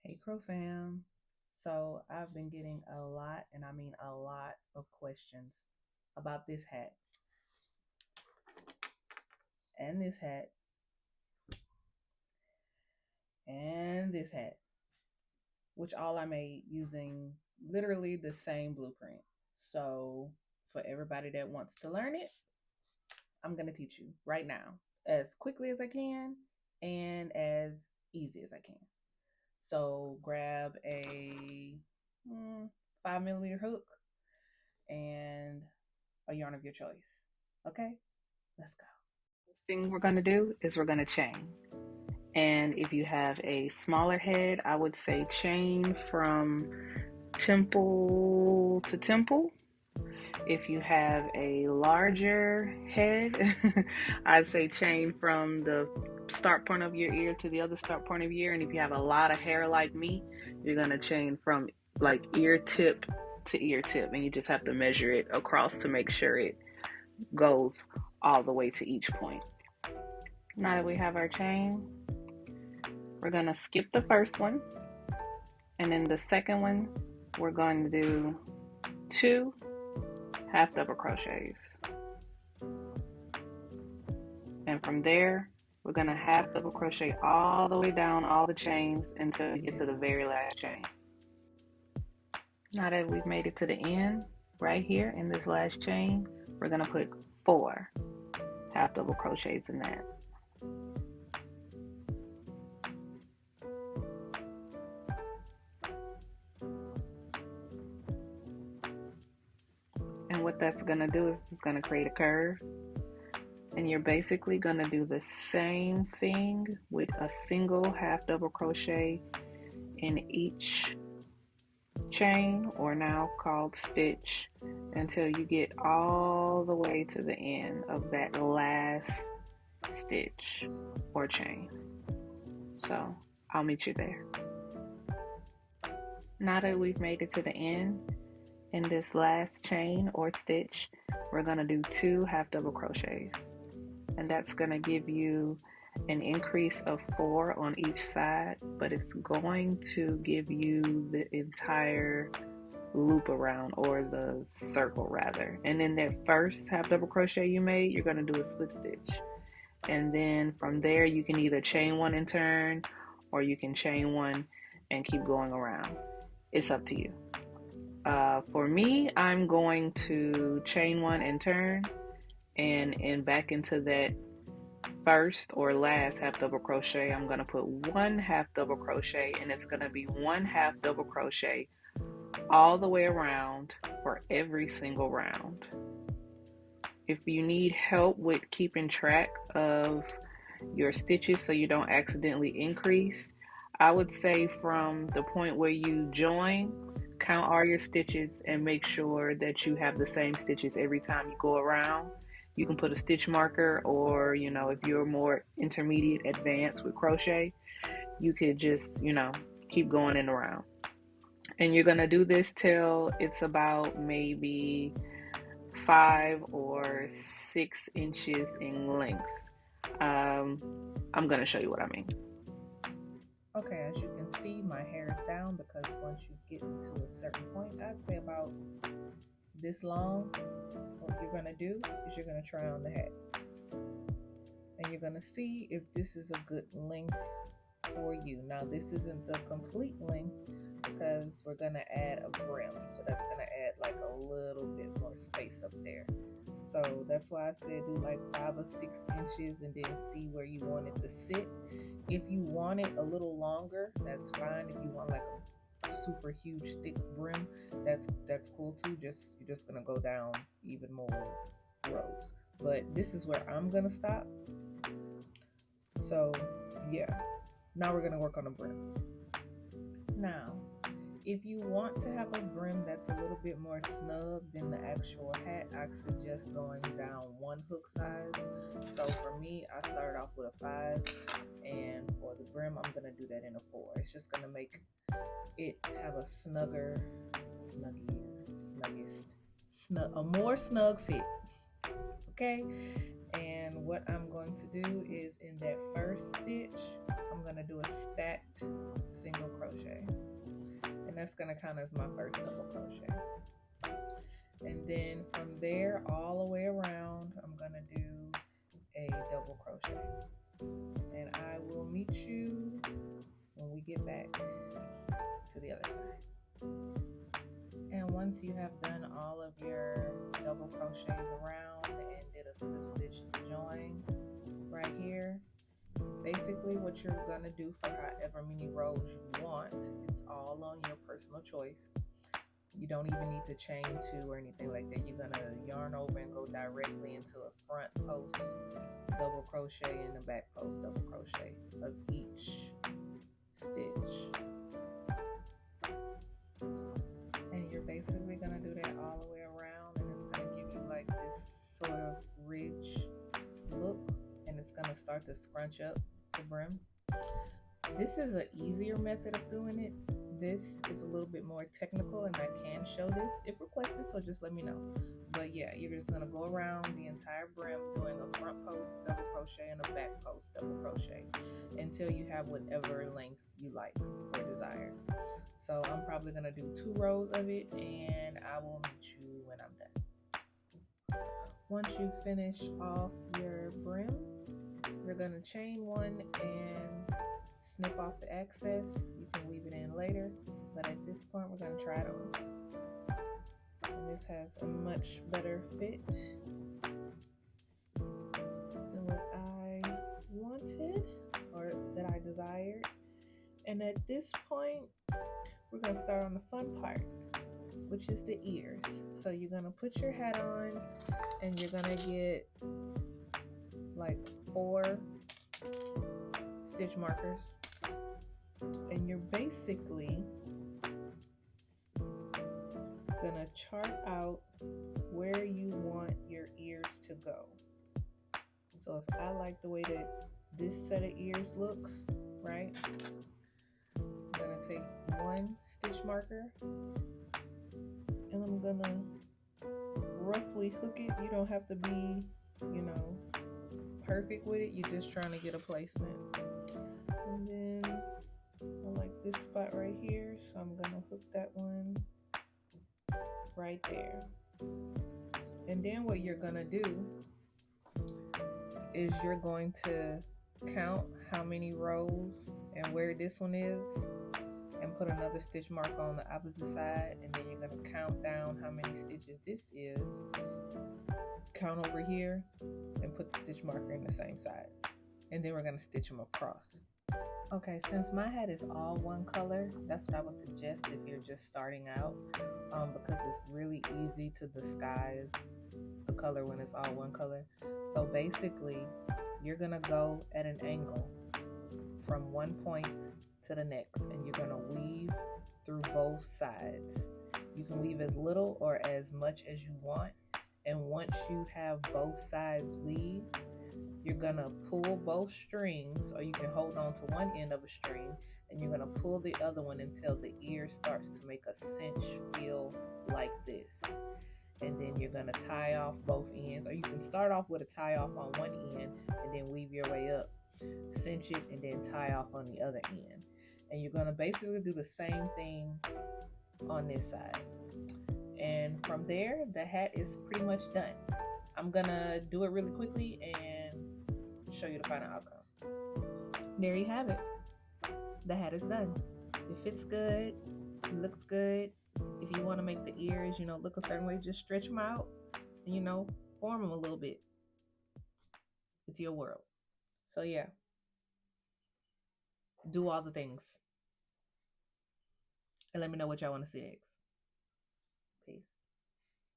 Hey Crow fam. So I've been getting a lot, and I mean a lot of questions about this hat and this hat and this hat, which all I made using literally the same blueprint. So for everybody that wants to learn it, I'm going to teach you right now as quickly as I can and as easy as I can. So grab a 5 millimeter hook and a yarn of your choice. Okay, let's go. First thing we're going to do is we're going to chain. And if you have a smaller head, I would say chain from temple to temple. If you have a larger head, I'd say chain from the start point of your ear to the other start point of your ear. And if you have a lot of hair like me, you're going to chain from like ear tip to ear tip. And you just have to measure it across to make sure it goes all the way to each point. Now that we have our chain, we're going to skip the first one. And then the second one, we're going to do 2 half double crochets. And from there, we're going to half double crochet all the way down all the chains until we get to the very last chain. Now that we've made it to the end, right here in this last chain, we're going to put 4 half double crochets in that. And what that's going to do is it's going to create a curve. And you're basically going to do the same thing with a single half double crochet in each chain, or now called stitch, until you get all the way to the end of that last stitch or chain. So I'll meet you there. Now that we've made it to the end, in this last chain or stitch, we're going to do 2 half double crochets. And that's going to give you an increase of 4 on each side, but it's going to give you the entire loop around, or the circle rather. And then that first half double crochet you made, you're going to do a slip stitch. And then from there, you can either chain 1 and turn, or you can chain 1 and keep going around. It's up to you. For me, I'm going to chain 1 and turn, and back into that first or last half double crochet, I'm going to put 1 half double crochet, and it's going to be 1 half double crochet all the way around for every single round. If you need help with keeping track of your stitches so you don't accidentally increase, I would say from the point where you join, count all your stitches and make sure that you have the same stitches every time you go around. You can put a stitch marker, or if you're more intermediate advanced with crochet, you could just keep going and around. And you're gonna do this till it's about maybe 5 or 6 inches in length. I'm gonna show you what I mean. Okay, as you can see, my hair is down because once you get to a certain point, I'd say about this long, what you're going to do is you're going to try on the hat. And you're going to see if this is a good length for you. Now, this isn't the complete length because we're going to add a brim. So that's going to add like a little bit more space up there. So that's why I said do like 5 or 6 inches and then see where you want it to sit. If you want it a little longer, that's fine. If you want like a super huge thick brim, that's cool too. You're just gonna go down even more rows. But this is where I'm gonna stop. So yeah, now we're gonna work on the brim. Now, if you want to have a brim that's a little bit more snug than the actual hat, I suggest going down 1 hook size. So for me, I started off with a 5, and for the brim, I'm gonna do that in a 4. It's just gonna make it have a a more snug fit. Okay, and what I'm going to do is in that first stitch, I'm I'm gonna do a stacked single crochet, and that's gonna count as my first double crochet. And then from there all the way around, I'm gonna do a double crochet, and I will meet you when we get back to the other side. And once you have done all of your double crochets around and did a slip stitch to join right here, basically what you're gonna do for however many rows you want, it's all on your personal choice. You don't even need to chain two or anything like that. You're gonna yarn over and go directly into a front post double crochet and a back post double crochet of each stitch. And you're basically gonna do that all the way around, and it's gonna give you like this sort of ridge look, and it's gonna start to scrunch up the brim. This is an easier method of doing it. This is a little bit more technical, and I can show this if requested, so just let me know. But yeah, you're just gonna go around the entire brim doing a front post double crochet and a back post double crochet until you have whatever length you like or desire. So I'm probably gonna do 2 rows of it, and I will meet you when I'm done. Once you finish off your brim, you're gonna chain 1 and snip off the excess. You can weave it in later, but at this point we're gonna try it on. And this has a much better fit than what I wanted or that I desired. And at this point, we're gonna start on the fun part, which is the ears. So you're gonna put your hat on, and you're gonna get like 4 stitch markers, and you're basically gonna chart out where you want your ears to go. So if I like the way that this set of ears looks, right, I'm gonna take 1 stitch marker and I'm gonna roughly hook it. You don't have to be, you know, perfect with it. You're just trying to get a placement. And then I like this spot right here, so I'm gonna hook that one right there. And then what you're gonna do is you're going to count how many rows and where this one is, and put another stitch mark on the opposite side, and then you're going to count down how many stitches this is, count over here, and put the stitch marker in the same side, and then we're going to stitch them across. Okay, since my hat is all one color, that's what I would suggest if you're just starting out, because it's really easy to disguise the color when it's all one color. So basically, you're gonna go at an angle from one point to the next, and you're gonna weave through both sides. You can weave as little or as much as you want, and once you have both sides weaved, you're gonna pull both strings, or you can hold on to one end of a string, and you're gonna pull the other one until the ear starts to make a cinch feel like this. And then you're gonna tie off both ends, or you can start off with a tie off on one end and then weave your way up, cinch it, and then tie off on the other end. And you're gonna basically do the same thing on this side. And from there, the hat is pretty much done. I'm gonna do it really quickly and show you the final outcome. There you have it. The hat is done. It fits good, it looks good. If you want to make the ears, you know, look a certain way, just stretch them out and, you know, form them a little bit. It's your world. So yeah, do all the things and let me know what y'all want to see next.